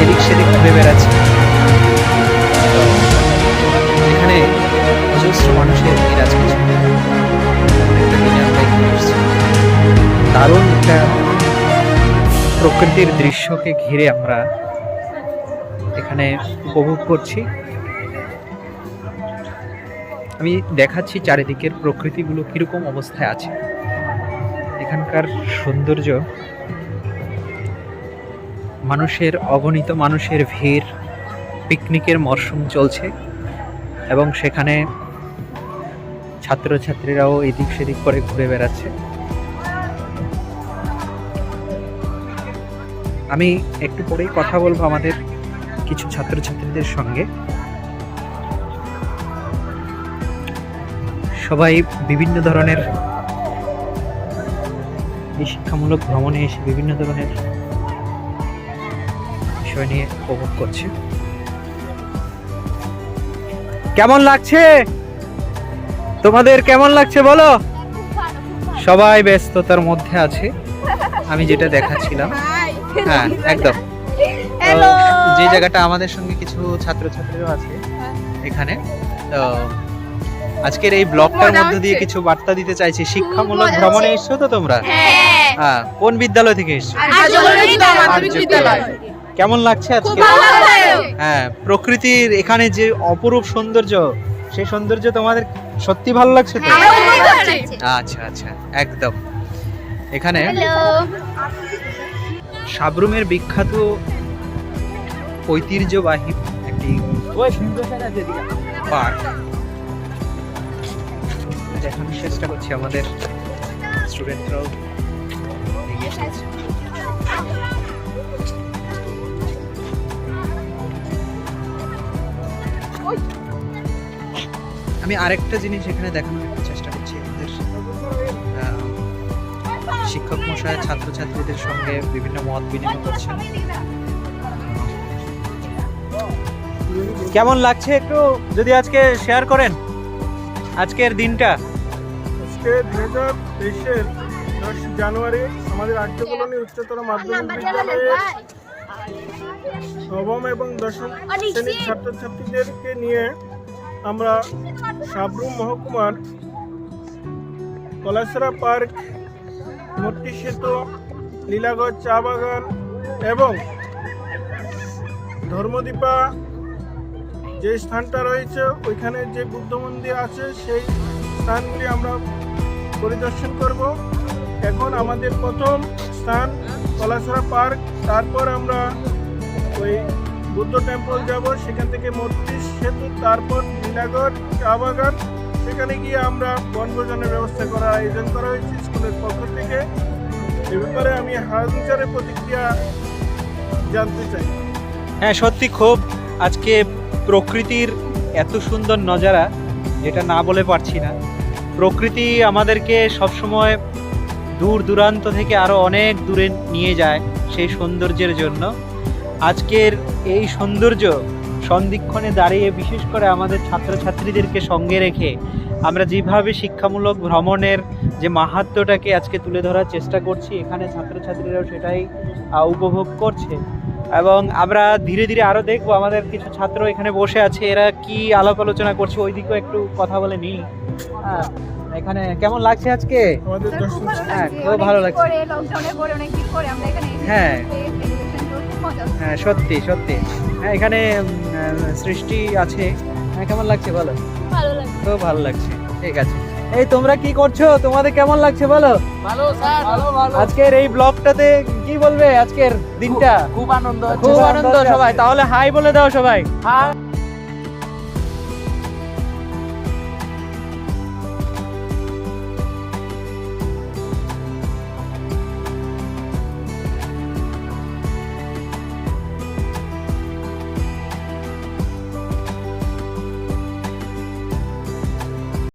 এদিক সেদিক ঘুরে বেড়াচ্ছে। এখানে অজস্র মানুষের ভিড় আছে। দারুণ একটা প্রকৃতির দৃশ্যকে ঘিরে আমরা এখানে উপভোগ করছি। আমি দেখাচ্ছি চারিদিকের প্রকৃতিগুলো কিরকম অবস্থায় আছে। এখানকার সৌন্দর্য, মানুষের অগণিত মানুষের ভিড়, পিকনিকের মরশুম চলছে এবং সেখানে ছাত্রছাত্রীরাও এদিক সেদিক করে ঘুরে বেড়াচ্ছে। আমি একটু পরেই কথা বলবো আমাদের কিছু ছাত্রছাত্রীদের সঙ্গে। সবাই বিভিন্ন ধরনের শিক্ষামূলক ভ্রমণে এসে বিভিন্ন ধরনের বিষয় নিয়ে উপভোগ করছে। কেমন লাগছে তোমাদের? কেমন লাগছে বলো? সবাই ব্যস্ততার মধ্যে আছে। আমি যেটা দেখাচ্ছিলাম, হ্যাঁ একদম, যে জায়গাটা আমাদের সঙ্গে কিছু ছাত্রছাত্রীরাও আছে এখানে। তো আজকের এই ব্লগটার মধ্যে দিয়ে কিছু বার্তা দিতে চাইছি। শিক্ষামূলক ভ্রমণে এসছো তো তোমরা? হ্যাঁ। কোন বিদ্যালয় থেকে এসছো? কেমন লাগছে আজকে? হ্যাঁ, প্রকৃতির এখানে যে অপরূপ সৌন্দর্য, সেই সৌন্দর্য তোমাদের সত্যি ভালো লাগছে তো? আচ্ছা আচ্ছা, একদম। এখানে সাবরুমের বিখ্যাত ঐতিহ্যবাহী একটি পার্ক দেখানোর চেষ্টা করছি। আমাদের স্টুডেন্টরাও এগিয়ে এসেছে। আমি আরেকটা জিনিস এখানে দেখানোর চেষ্টা করছি। আমাদের শিক্ষক মশাই ছাত্রছাত্রীদের সঙ্গে বিভিন্ন মত বিনিময় করছেন। কেমন লাগছে একটু যদি আজকে শেয়ার করেন আজকের দিনটা? আজকে 2023-এর 10 জানুয়ারি আমাদের আর্য কলোনি উচ্চতর মাধ্যমিক বিদ্যালয়ে নবম এবং দশম শ্রেণীর ছাত্রছাত্রীদেরকে নিয়ে আমরা সাবরুম মহকুমার কলাসরা পার্ক, মূর্তি সেতু, লীলাগঞ্জ চা বাগান এবং ধর্মদীপা যে স্থানটা রয়েছে ওইখানে যে বুদ্ধ মন্দির আছে সেই স্থানগুলি আমরা পরিদর্শন করব। এখন আমাদের প্রথম স্থান কলাসরা পার্ক, তারপর আমরা ওই বুদ্ধ টেম্পল যাব, সেখান থেকে মূর্তি সেতু, তারপর লীলাগড় চা বাগান, সেখানে গিয়ে আমরা বনভোজনের ব্যবস্থা করার আয়োজন করা হয়েছে স্কুলের পক্ষ থেকে। এ ব্যাপারে আমি হাজারের প্রতিক্রিয়া জানতে চাই। হ্যাঁ, সত্যি খুব আজকে প্রকৃতির এত সুন্দর নজারা যেটা না বলে পারছি না। প্রকৃতি আমাদেরকে সবসময় দূর দূরান্ত থেকে আরও অনেক দূরে নিয়ে যায় সেই সৌন্দর্যের জন্য। আজকের এই সৌন্দর্য সন্ধিক্ষণে দাঁড়িয়ে বিশেষ করে আমাদের ছাত্রছাত্রীদেরকে সঙ্গে রেখে আমরা যেভাবে শিক্ষামূলক ভ্রমণের যে মাহাত্ম্যটাকে আজকে তুলে ধরার চেষ্টা করছি, এখানে ছাত্রছাত্রীরাও সেটাই উপভোগ করছে। এবং আমরা ধীরে ধীরে আরও দেখবো আমাদের কিছু ছাত্র এখানে বসে আছে, এরা কি আলাপ আলোচনা করছে, ওই দিকেও একটু কথা বলে নিই। হ্যাঁ, এখানে কেমন লাগছে আজকে? আমাদের দর্শন হ্যাঁ, খুব ভালো লাগছে। হ্যাঁ হ্যাঁ, সত্যি সত্যি। হ্যাঁ, এখানে সৃষ্টি আছে। হ্যাঁ, কেমন লাগছে বলো? ভালো লাগে। খুব ভালো লাগছে। ঠিক আছে, এই তোমরা কি করছো? তোমাদের কেমন লাগছে বলো? ভালো স্যার, ভালো ভালো। আজকের এই ব্লগটাতে কি বলবে? আজকের দিনটা খুব আনন্দ হচ্ছে। খুব আনন্দ সবাই। তাহলে হাই বলে দাও সবাই। হ্যাঁ।